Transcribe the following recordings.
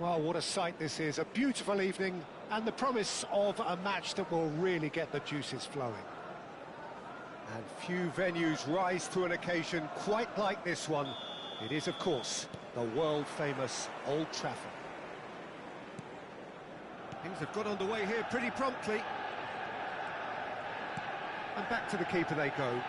Well, what a sight this is. A beautiful evening and the promise of a match that will really get the juices flowing. And few venues rise to an occasion quite like this one. It is, of course, the world-famous Old Trafford. Things have got underway here pretty promptly. And back to the keeper they go.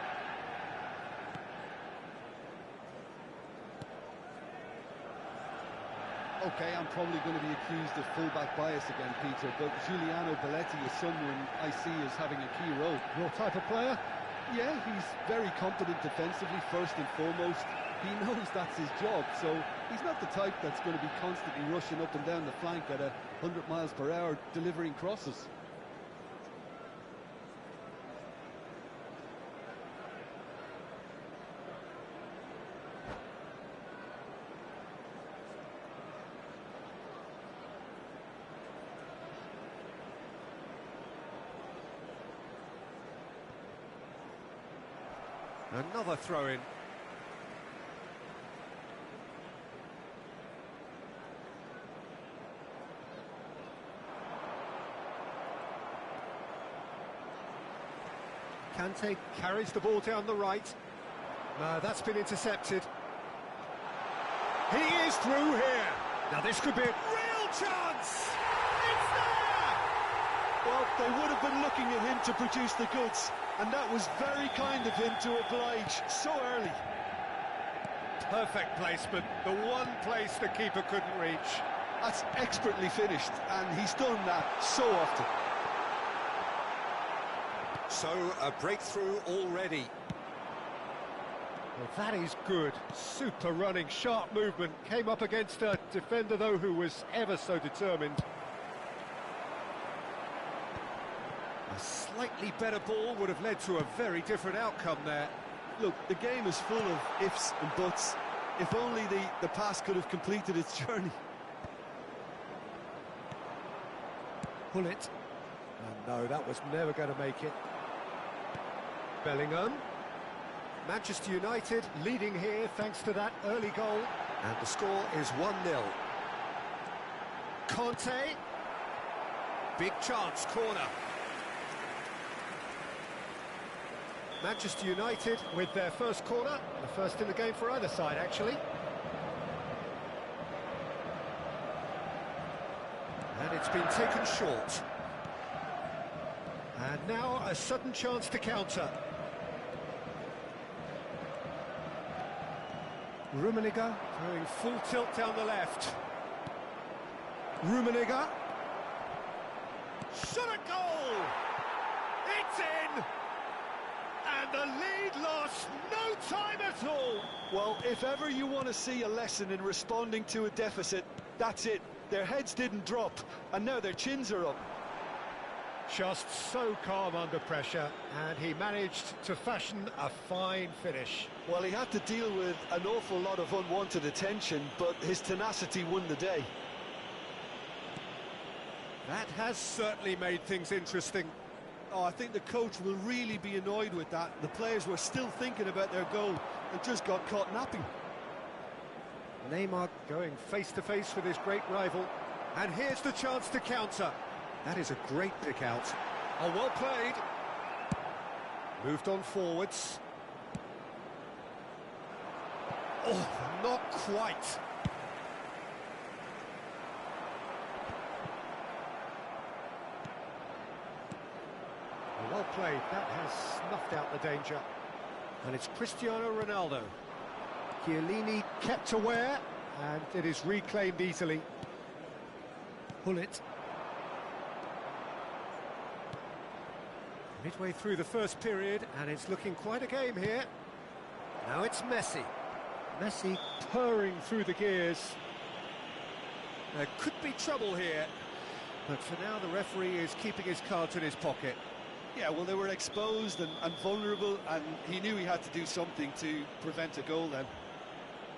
Okay, I'm probably going to be accused of fullback bias again, Peter, but Giuliano Belletti is someone I see as having a key role. Your type of player? Yeah, he's very competent defensively, first and foremost. He knows that's his job, so he's not the type that's going to be constantly rushing up and down the flank at 100 miles per hour, delivering crosses. Another throw-in. Kante carries the ball down the right. No, that's been intercepted. He is through here. Now this could be a real chance. It's there! Well, they would have been looking at him to produce the goods, and that was very kind of him to oblige so early. Perfect placement, the one place the keeper couldn't reach. That's expertly finished, and he's done that so often. So, a breakthrough already. Well, that is good. Super running, sharp movement. Came up against a defender, though, who was ever so determined. A slightly better ball would have led to a very different outcome there. Look, the game is full of ifs and buts. If only the pass could have completed its journey. Pull it. And no, that was never going to make it. Bellingham. Manchester United leading here thanks to that early goal. And the score is 1-0. Conte. Big chance, corner. Manchester United with their first corner, the first in the game for either side, actually. And it's been taken short. And now a sudden chance to counter. Rummenigge going full tilt down the left. Rummenigge. Shot a goal! It's in! And the lead lost no time at all. Well, if ever you want to see a lesson in responding to a deficit, that's it. Their heads didn't drop, and now their chins are up. Just so calm under pressure, and he managed to fashion a fine finish. Well, he had to deal with an awful lot of unwanted attention, but his tenacity won the day. That has certainly made things interesting. Oh, I think the coach will really be annoyed with that. The players were still thinking about their goal and just got caught napping. Neymar going face-to-face with his great rival. And here's the chance to counter. That is a great pick out. Oh, well played. Moved on forwards. Oh, not quite. Well played. That has snuffed out the danger. And it's Cristiano Ronaldo. Chiellini kept aware, and it is reclaimed easily. Pull it. Midway through the first period, and it's looking quite a game here. Now it's Messi. Messi purring through the gears. There could be trouble here, but for now the referee is keeping his cards in his pocket. Yeah, well, they were exposed and vulnerable, and he knew he had to do something to prevent a goal then.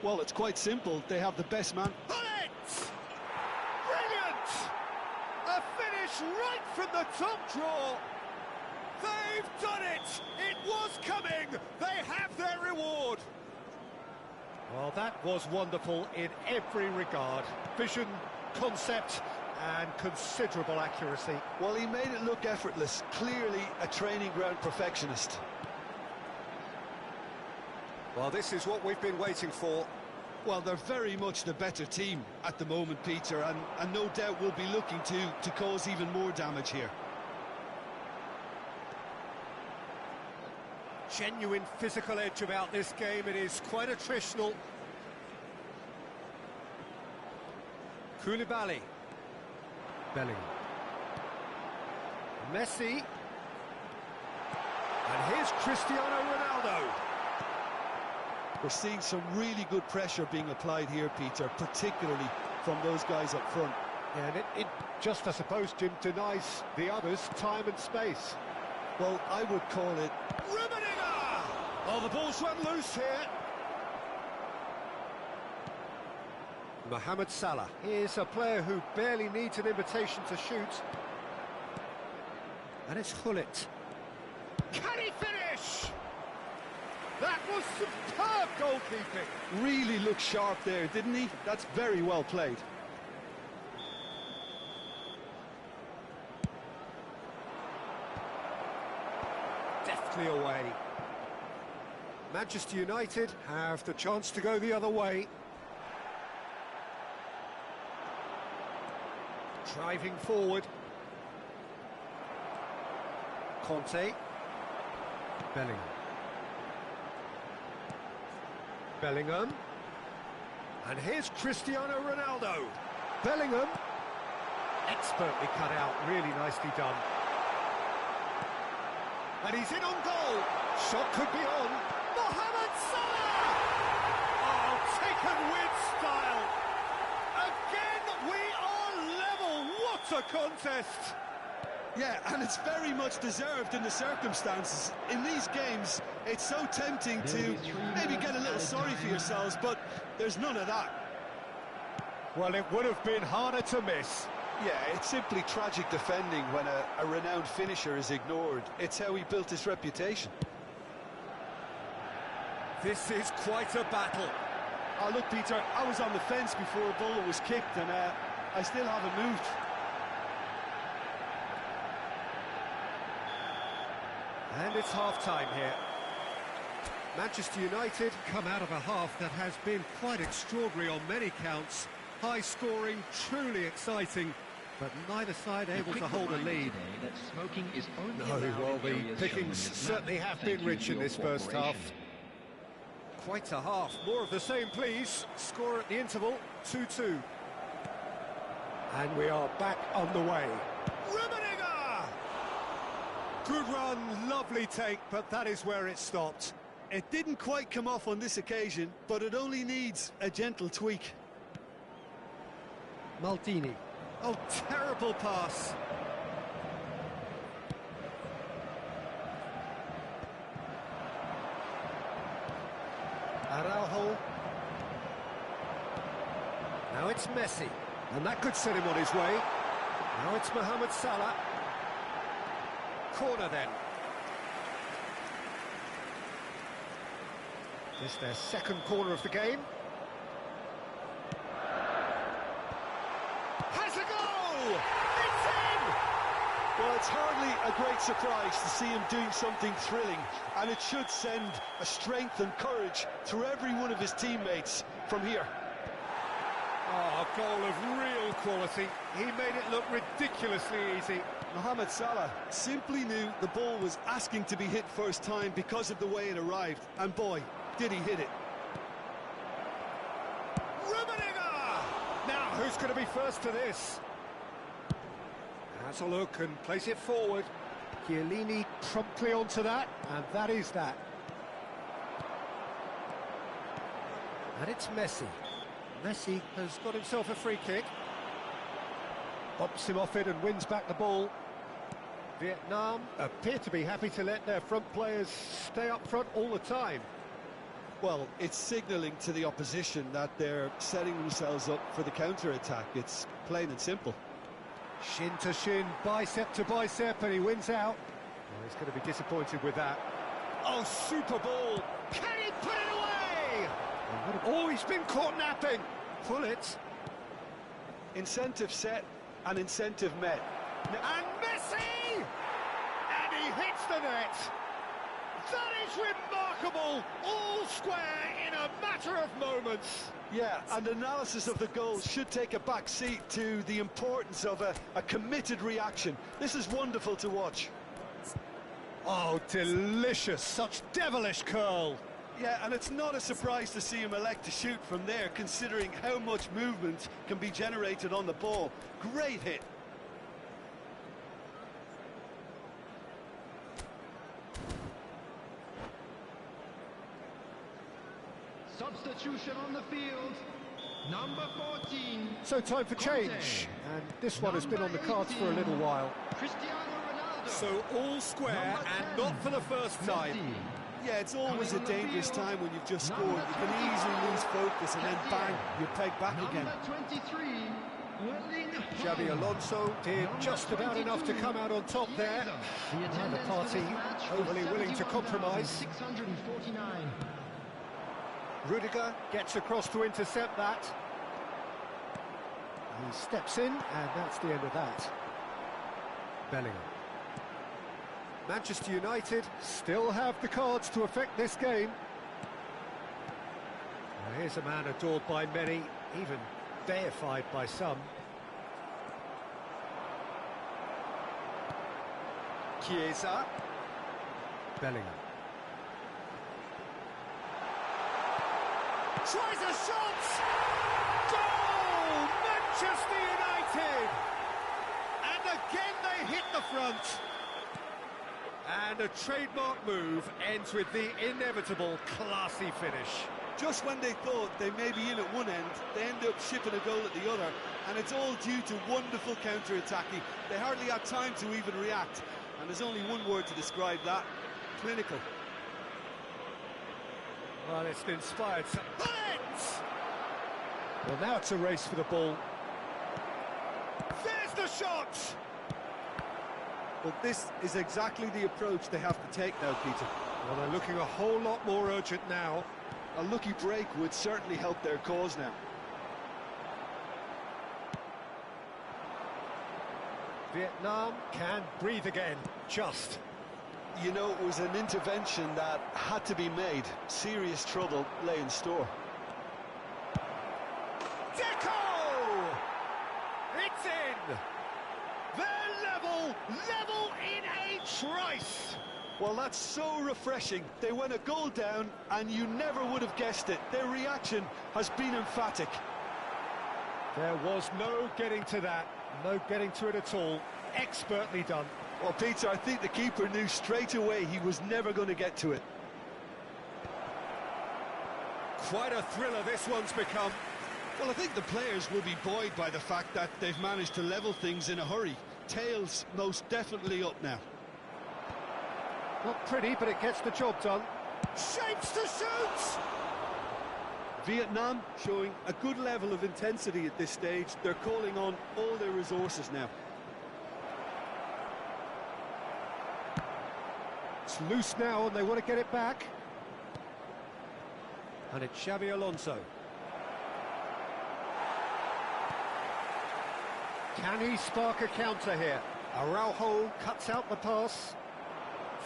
Well, it's quite simple. They have the best man. Pull it! Brilliant! A finish right from the top draw. They've done it! It was coming! They have their reward! Well, that was wonderful in every regard. Vision, concept and considerable accuracy. Well, he made it look effortless. Clearly a training ground perfectionist. Well, this is what we've been waiting for. Well, they're very much the better team at the moment, Peter, and no doubt will be looking to cause even more damage here. Genuine physical edge about this game. It is quite attritional. Koulibaly. Bellingham. Messi. And here's Cristiano Ronaldo. We're seeing some really good pressure being applied here, Peter, particularly from those guys up front. Yeah, and it just, I suppose, Jim, denies the others time and space. Well, I would call it... Rummenigge! Oh, the ball's run loose here. Mohamed Salah. Here's a player who barely needs an invitation to shoot. And it's Gullit. Can he finish? That was superb goalkeeping. Really looked sharp there, didn't he? That's very well played. Deftly away. Manchester United have the chance to go the other way. Driving forward. Conte. Bellingham. Bellingham. And here's Cristiano Ronaldo. Bellingham. Expertly cut out, really nicely done. And he's in on goal. Shot could be on. Mohamed Salah! Oh, taken with style. Again, we are level. What a contest. Yeah, and it's very much deserved in the circumstances. In these games, it's so tempting to maybe get a little sorry for yourselves, but there's none of that. Well, it would have been harder to miss. Yeah, it's simply tragic defending when a renowned finisher is ignored. It's how he built his reputation. This is quite a battle. Oh, look, Peter, I was on the fence before a ball was kicked, and I still haven't moved. And it's half-time here. Manchester United come out of a half that has been quite extraordinary on many counts. High scoring, truly exciting, but neither side able to hold a lead. That smoking is only Well, the pickings certainly have been rich in this first half. Quite a half. More of the same, please. Score at the interval, 2-2. And we are back on the way. Rummenigge! Good run, lovely take, but that is where it stopped. It didn't quite come off on this occasion, but it only needs a gentle tweak. Maldini. Oh, terrible pass. Araujo. Now it's Messi. And that could set him on his way. Now it's Mohamed Salah. Corner then. This their second corner of the game. Has a goal! It's in! Well, it's hardly a great surprise to see him doing something thrilling, and it should send a strength and courage through every one of his teammates from here. Oh, a goal of real quality. He made it look ridiculously easy. Mohamed Salah simply knew the ball was asking to be hit first time because of the way it arrived, and boy, did he hit it. Rummenigge! Now, who's going to be first to this? Has a look and plays it forward. Chiellini promptly onto that, and that is that. And it's Messi. Messi has got himself a free kick. Bumps him off it and wins back the ball. Vietnam appear to be happy to let their front players stay up front all the time. Well, it's signalling to the opposition that they're setting themselves up for the counter-attack. It's plain and simple. Shin to shin, bicep to bicep, and he wins out. Well, he's going to be disappointed with that. Oh, super ball! Can he put it away? Oh, he's been caught napping. Pull it. Incentive set and incentive met. And Messi! And he hits the net. That is remarkable, all square in a matter of moments. Yeah, and analysis of the goal should take a back seat to the importance of a committed reaction. This is wonderful to watch. Oh, delicious, such devilish curl. Yeah, and it's not a surprise to see him elect to shoot from there, considering how much movement can be generated on the ball. Great hit. Substitution on the field. Number 14. So time for change. And this one has been on the cards for a little while. Cristiano Ronaldo. So all square and not for the first time. Yeah, it's always a dangerous time when you've just scored. You can easily lose focus and then bang, you're pegged back again. Number 23. Xabi Alonso did just about enough to come out on top there. The party overly willing to compromise. 649. Rudiger gets across to intercept that. He steps in, and that's the end of that. Bellingham. Manchester United still have the cards to affect this game. Now here's a man adored by many, even deified by some. Chiesa. Bellingham. Tries a shot! Goal! Manchester United! And again they hit the front. And a trademark move ends with the inevitable classy finish. Just when they thought they may be in at one end, they end up shipping a goal at the other, and it's all due to wonderful counter-attacking. They hardly had time to even react, and there's only one word to describe that: clinical. Well, it's inspired some bullets! Well, now it's a race for the ball. There's the shot! Well, this is exactly the approach they have to take now, Peter. Well, they're looking a whole lot more urgent now. A lucky break would certainly help their cause now. Vietnam can breathe again, just. You know, it was an intervention that had to be made. Serious trouble lay in store. Deco! It's in! They're level in a trice! Well, that's so refreshing. They went a goal down, and you never would have guessed it. Their reaction has been emphatic. There was no getting to that, no getting to it at all. Expertly done. Well, Peter, I think the keeper knew straight away he was never going to get to it. Quite a thriller this one's become. Well, I think the players will be buoyed by the fact that they've managed to level things in a hurry. Tails most definitely up now. Not pretty, but it gets the job done. Shapes to shoot! Vietnam showing a good level of intensity at this stage. They're calling on all their resources now. It's loose now and they want to get it back. And it's Xabi Alonso. Can he spark a counter here? Araujo cuts out the pass.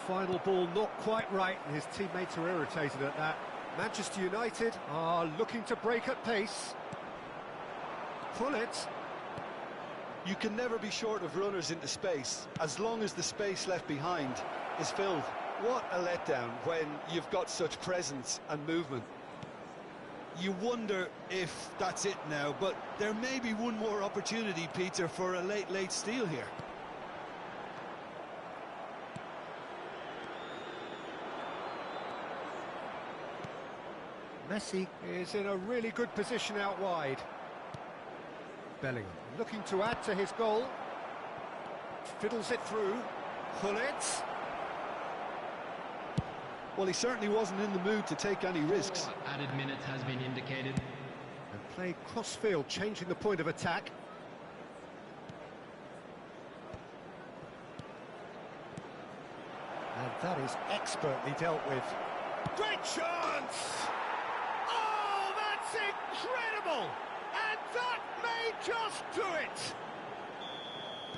Final ball not quite right, and his teammates are irritated at that. Manchester United are looking to break at pace. Pull it. You can never be short of runners into space, as long as the space left behind is filled. What a letdown when you've got such presence and movement. You wonder if that's it now, but there may be one more opportunity, Peter, for a late steal here. Messi is in a really good position out wide. Bellingham looking to add to his goal. Fiddles it through. Pull it. Well, he certainly wasn't in the mood to take any risks. Added minute has been indicated. And played cross-field, changing the point of attack. And that is expertly dealt with. Great chance! Oh, that's incredible! And That may just do it!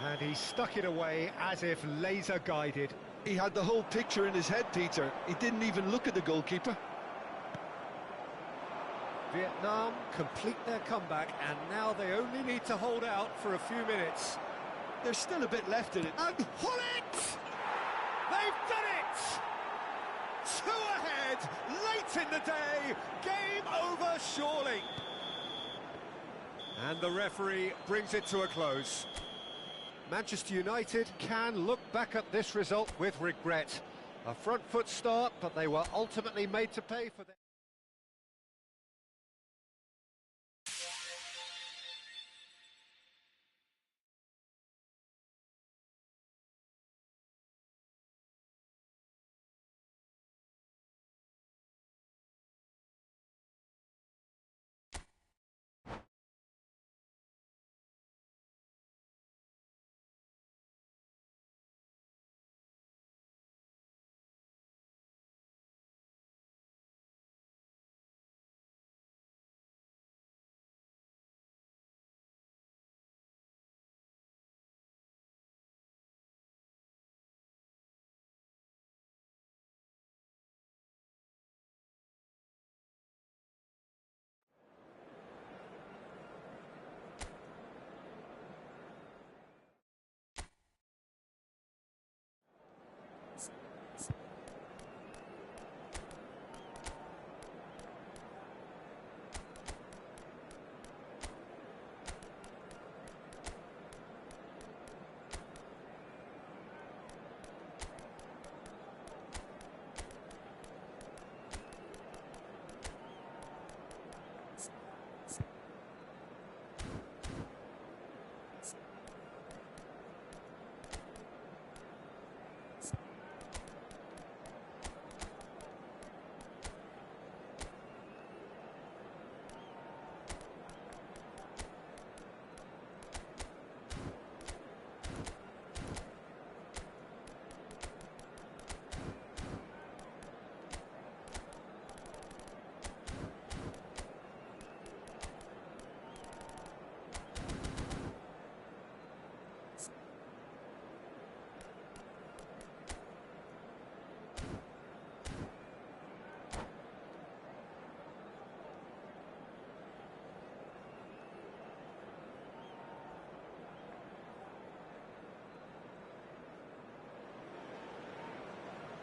And he stuck it away as if laser guided. He had the whole picture in his head, Peter. He didn't even look at the goalkeeper. Vietnam complete their comeback, and now they only need to hold out for a few minutes. There's still a bit left in it. And Hullet! They've done it! 2 ahead, late in the day, game over surely. And the referee brings it to a close. Manchester United can look back at this result with regret. A front foot start, but they were ultimately made to pay for that.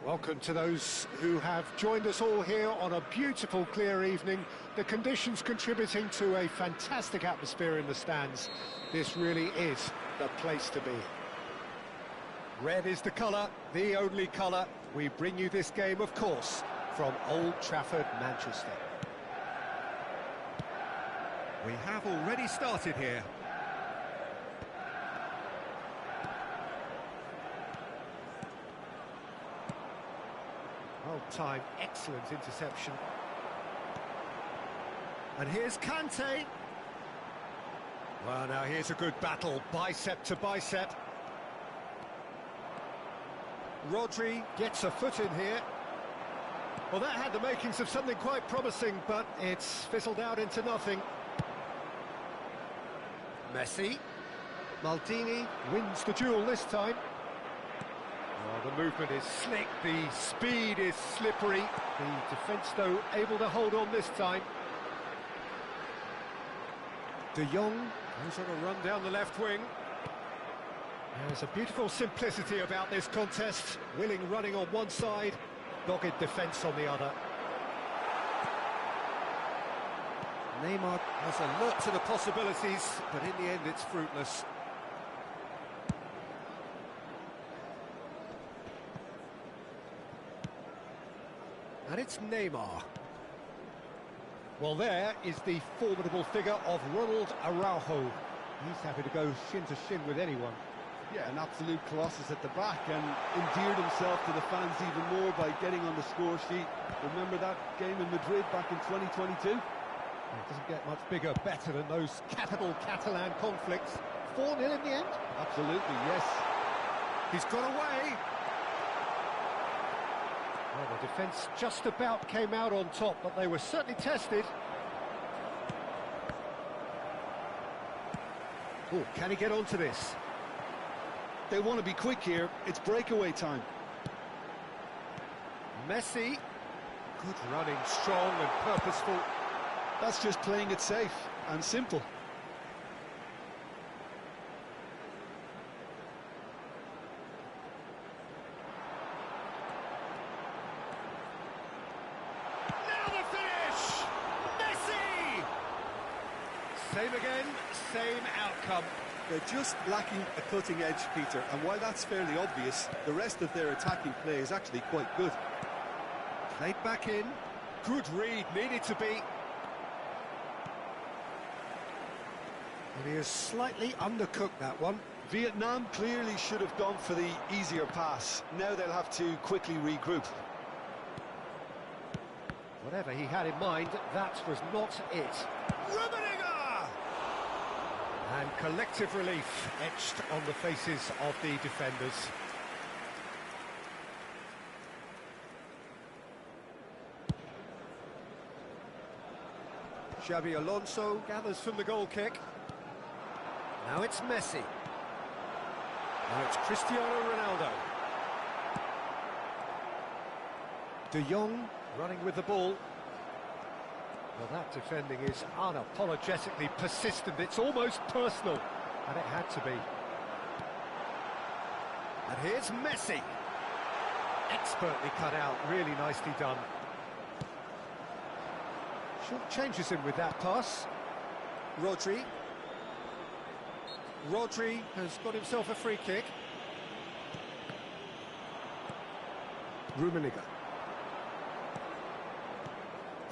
Welcome to those who have joined us all here on a beautiful, clear evening. The conditions contributing to a fantastic atmosphere in the stands. This really is the place to be. Red is the colour, the only colour. We bring you this game, of course, from Old Trafford, Manchester. We have already started here. Well-timed, excellent interception. And here's Kante. Well, now here's a good battle, bicep to bicep. Rodri gets a foot in here. Well, that had the makings of something quite promising, but it's fizzled out into nothing. Messi. Maldini wins the duel this time. Oh, the movement is slick, the speed is slippery. The defence, though, able to hold on this time. De Jong goes on a run down the left wing. There's a beautiful simplicity about this contest. Willing running on one side, dogged defence on the other. Neymar has alert to the possibilities, but in the end it's fruitless. And it's Neymar. Well, there is the formidable figure of Ronald Araujo. He's happy to go shin to shin with anyone. Yeah, an absolute colossus at the back, and endeared himself to the fans even more by getting on the score sheet. Remember that game in Madrid back in 2022? It doesn't get much bigger, better than those capital Catalan conflicts. 4-0 in the end? Absolutely, yes. He's got away. Well, the defence just about came out on top, but they were certainly tested. Oh, can he get onto this? They want to be quick here. It's breakaway time. Messi. Good running, strong and purposeful. That's just playing it safe and simple. Now the finish! Messi! Same again, same outcome. They're just lacking a cutting edge, Peter, and while that's fairly obvious, the rest of their attacking play is actually quite good. Played back in. Good read, needed to be. And he has slightly undercooked that one. Vietnam clearly should have gone for the easier pass. Now they'll have to quickly regroup. Whatever he had in mind, that was not it. Rummenigge! And collective relief etched on the faces of the defenders. Xabi Alonso gathers from the goal kick. Now it's Messi. Now it's Cristiano Ronaldo. De Jong running with the ball. Well, that defending is unapologetically persistent. It's almost personal, and it had to be. And here's Messi. Expertly cut out, really nicely done. Short changes him with that pass. Rodri. Rodri has got himself a free kick. Rummenigge.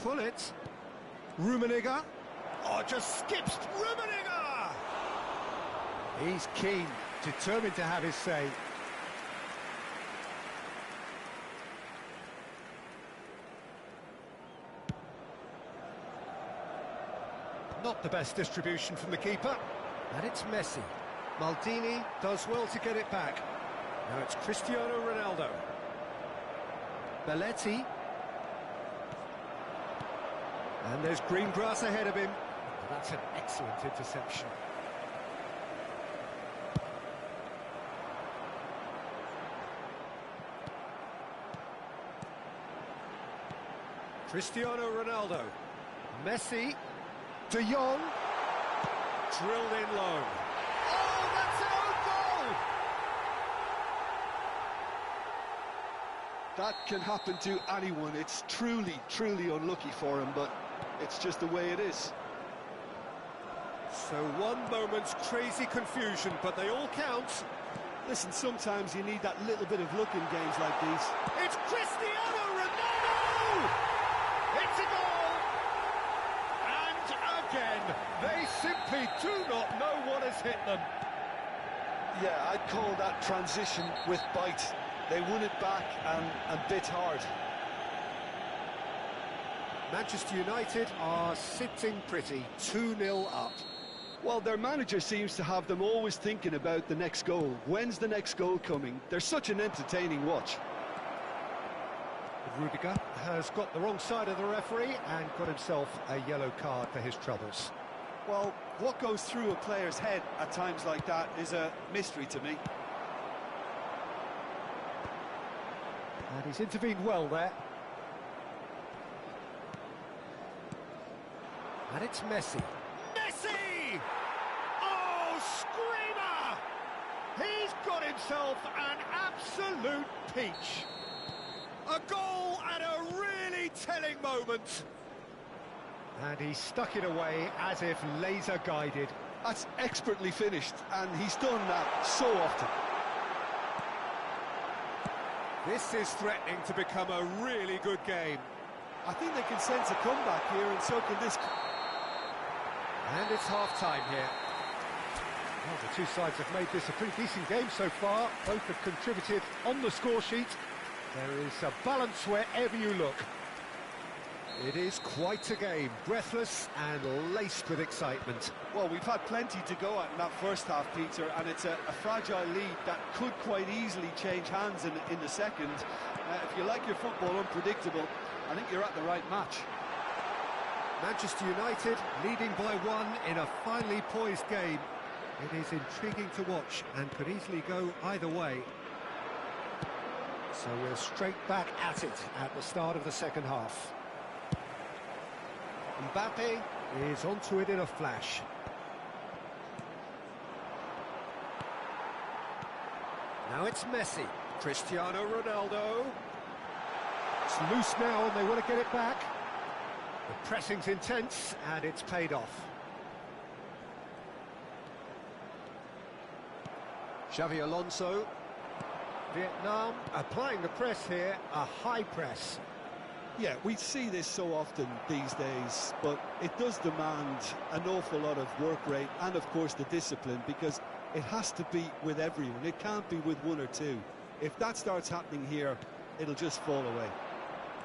Pull it. Rummenigge. Oh, just skips Rummenigge! He's keen, determined to have his say. Not the best distribution from the keeper. And it's Messi. Maldini does well to get it back. Now it's Cristiano Ronaldo. Belletti. And there's green grass ahead of him. That's an excellent interception. Cristiano Ronaldo. Messi. De Jong. Drilled in low. Oh, that's an own goal! That can happen to anyone. It's truly, truly unlucky for him, but it's just the way it is. So one moment's crazy confusion, but they all count. Listen, sometimes you need that little bit of luck in games like these. It's Cristiano Ronaldo! It's a goal! And again, they simply do not know what has hit them. Yeah, I'd call that transition with bite. They won it back and bit hard. Manchester United are sitting pretty, 2-0 up. Well, their manager seems to have them always thinking about the next goal. When's the next goal coming? They're such an entertaining watch. Rudiger has got the wrong side of the referee and got himself a yellow card for his troubles. Well, what goes through a player's head at times like that is a mystery to me. And he's intervened well there. And it's Messi. Messi! Oh, screamer! He's got himself an absolute peach. A goal at a really telling moment. And he stuck it away as if laser guided. That's expertly finished, and he's done that so often. This is threatening to become a really good game. I think they can sense a comeback here, and so can this. And it's half-time here. Well, the two sides have made this a pretty decent game so far. Both have contributed on the score sheet. There is a balance wherever you look. It is quite a game, breathless and laced with excitement. Well, we've had plenty to go at in that first half, Peter, and it's a fragile lead that could quite easily change hands in the second. If you like your football unpredictable, I think you're at the right match. Manchester United leading by 1 in a finely poised game. It is intriguing to watch and could easily go either way. So we're straight back at it at the start of the second half. Mbappe is onto it in a flash. Now it's Messi. Cristiano Ronaldo. It's loose now and they want to get it back. The pressing's intense and it's paid off. Xavi Alonso. Vietnam applying the press here, a high press. Yeah, we see this so often these days, but it does demand an awful lot of work rate and, of course, the discipline, because it has to be with everyone. It can't be with one or two. If that starts happening here, it'll just fall away.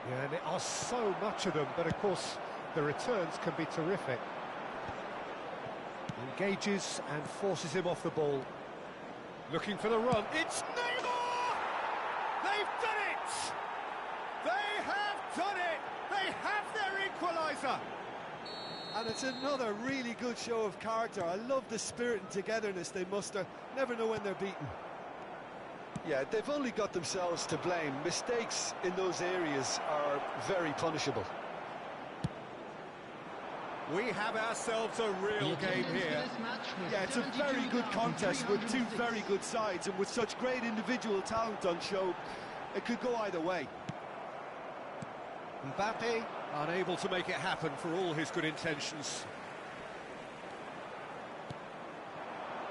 Yeah, and there are so much of them, but of course the returns can be terrific. Engages and forces him off the ball. Looking for the run. It's Neymar! They've done it! They have done it! They have their equaliser! And it's another really good show of character. I love the spirit and togetherness they muster. Never know when they're beaten. Yeah, they've only got themselves to blame. Mistakes in those areas are very punishable. We have ourselves a real game here. Yeah, it's a very good contest with two very good sides, and with such great individual talent on show, it could go either way. Mbappe unable to make it happen for all his good intentions.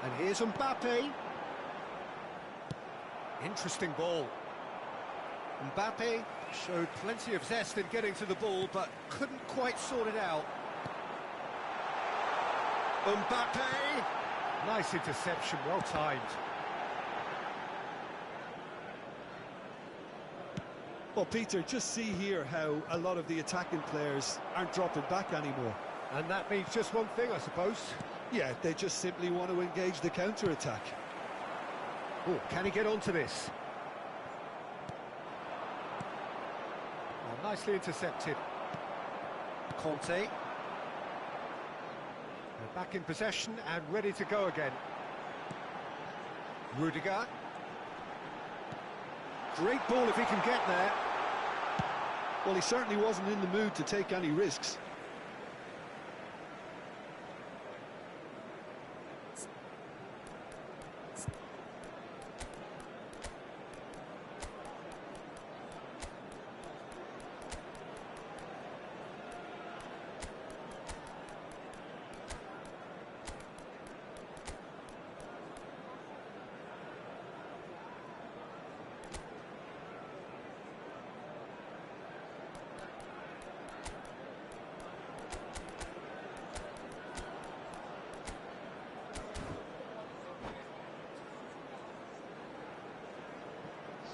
And here's Mbappe. Interesting ball. Mbappe showed plenty of zest in getting to the ball, but couldn't quite sort it out. Mbappe! Nice interception, well timed. Well, Peter, just see here how a lot of the attacking players aren't dropping back anymore. And that means just one thing, I suppose. Yeah, they just simply want to engage the counter-attack. Oh, can he get onto this? Oh, nicely intercepted. Conte. They're back in possession and ready to go again. Rudiger. Great ball if he can get there. Well, he certainly wasn't in the mood to take any risks.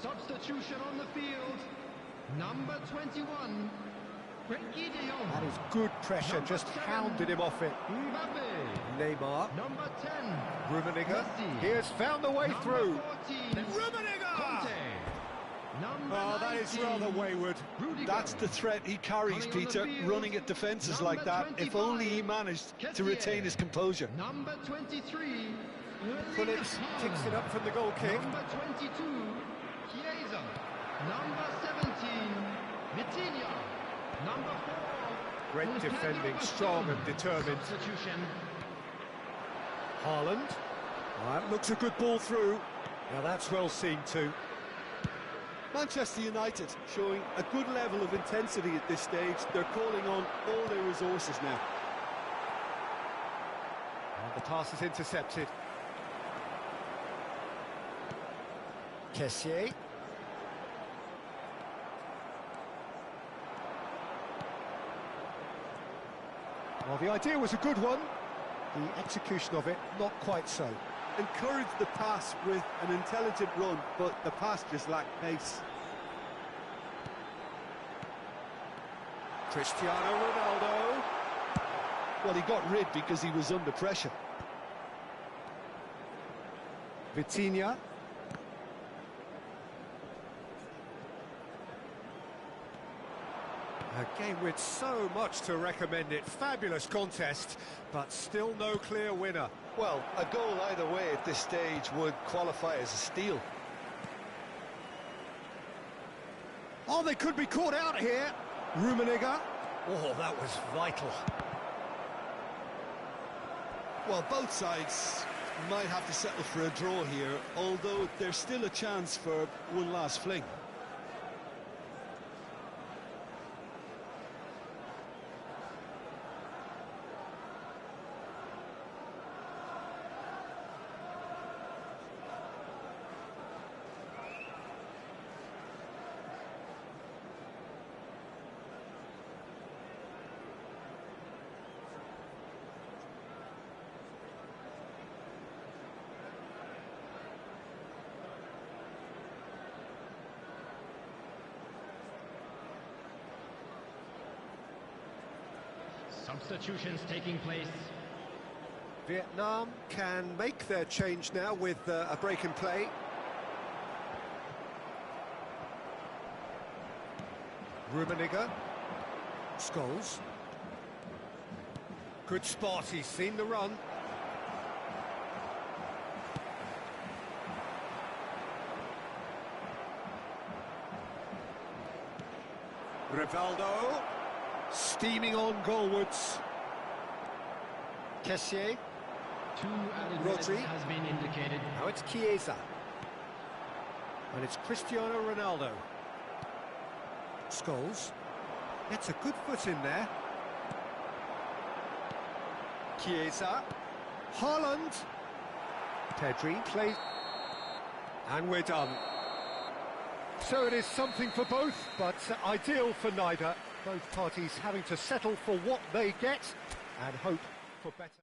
Substitution on the field. Number 21. Frenkie de Jong. That is good pressure, just hounded him off it. Mbappe. Neymar. Number 10. Rummenigge. Messi. He has found the way Number through. 14. Rummenigge! Conte. Number Oh, that is 19. rather wayward. Rudiger. That's the threat he carries, Coming on the Peter, field. running at defences Number like that. If only he 25. managed to Kessié. retain his composure. Number 23. Phillips kicks it up from the goal kick. Number 22. Chiesa. Number 17. Vitinha. Number 4. Great defending, strong and determined. Substitution. Haaland. That looks a good ball through. Now that's well seen too. Manchester United showing a good level of intensity at this stage. They're calling on all their resources now. And the pass is intercepted. Kessié. Well, the idea was a good one. The execution of it, not quite so. Encouraged the pass with an intelligent run, but the pass just lacked pace. Cristiano Ronaldo. Well, he got rid because he was under pressure. Vitinha. A game with so much to recommend it. Fabulous contest, but still no clear winner. Well, a goal either way at this stage would qualify as a steal. Oh, they could be caught out here. Rummenigge. Oh, that was vital. Well, both sides might have to settle for a draw here, although there's still a chance for one last fling. Substitutions taking place. Vietnam can make their change now with a break in play. Rummenigge. Scholes. Good spot, he's seen the run. Rivaldo. Steaming on goalwards. Kessié. 2 added minutes Rodri. has been indicated. Now it's Chiesa. And it's Cristiano Ronaldo. Scholes. Gets a good foot in there. Chiesa. Haaland. Pedri plays. And we're done. So it is something for both, but ideal for neither. Both parties having to settle for what they get and hope for better.